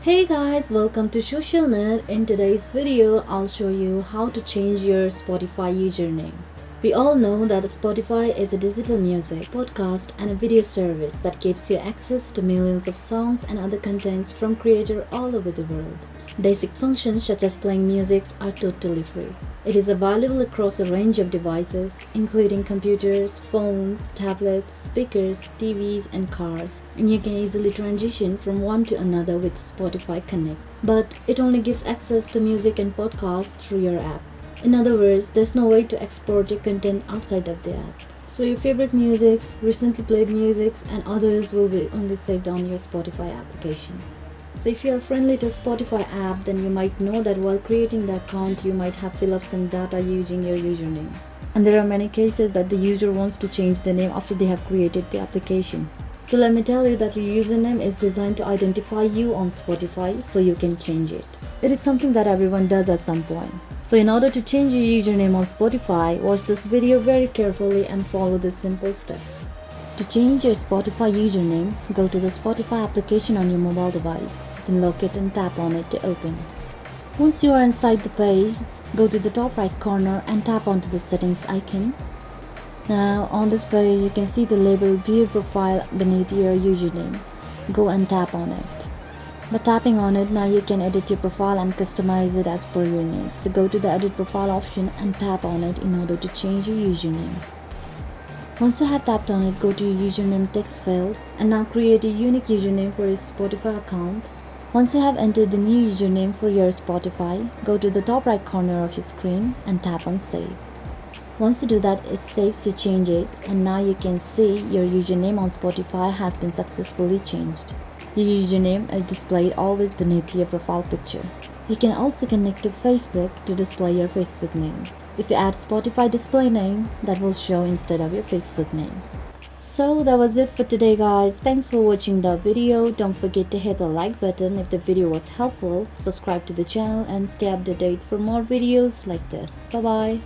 Hey guys, welcome to Social Net. In today's video, I'll show you how to change your Spotify username. We all know that Spotify is a digital music, podcast and a video service that gives you access to millions of songs and other contents from creators all over the world. Basic functions such as playing music are totally free. It is available across a range of devices, including computers, phones, tablets, speakers, TVs, and cars, and you can easily transition from one to another with Spotify Connect. But it only gives access to music and podcasts through your app. In other words, there's no way to export your content outside of the app. So your favorite musics, recently played musics, and others will be only saved on your Spotify application. So if you are friendly to Spotify app, then you might know that while creating the account, you might have filled up some data using your username. And there are many cases that the user wants to change the name after they have created the application. So let me tell you that your username is designed to identify you on Spotify so you can change it. It is something that everyone does at some point. So in order to change your username on Spotify, watch this video very carefully and follow the simple steps. To change your Spotify username, go to the Spotify application on your mobile device, then lock it and tap on it to open. Once you are inside the page, go to the top right corner and tap onto the settings icon. Now on this page you can see the label View Profile beneath your username. Go and tap on it. By tapping on it, now you can edit your profile and customize it as per your needs. So go to the Edit Profile option and tap on it in order to change your username. Once you have tapped on it, go to your username text field and now create a unique username for your Spotify account. Once you have entered the new username for your Spotify, go to the top right corner of your screen and tap on Save. Once you do that, it saves your changes and now you can see your username on Spotify has been successfully changed. Your username is displayed always beneath your profile picture. You can also connect to Facebook to display your Facebook name. If you add Spotify display name, that will show instead of your Facebook name. So that was it for today guys. Thanks for watching the video. Don't forget to hit the like button if the video was helpful. Subscribe to the channel and stay up to date for more videos like this. Bye bye.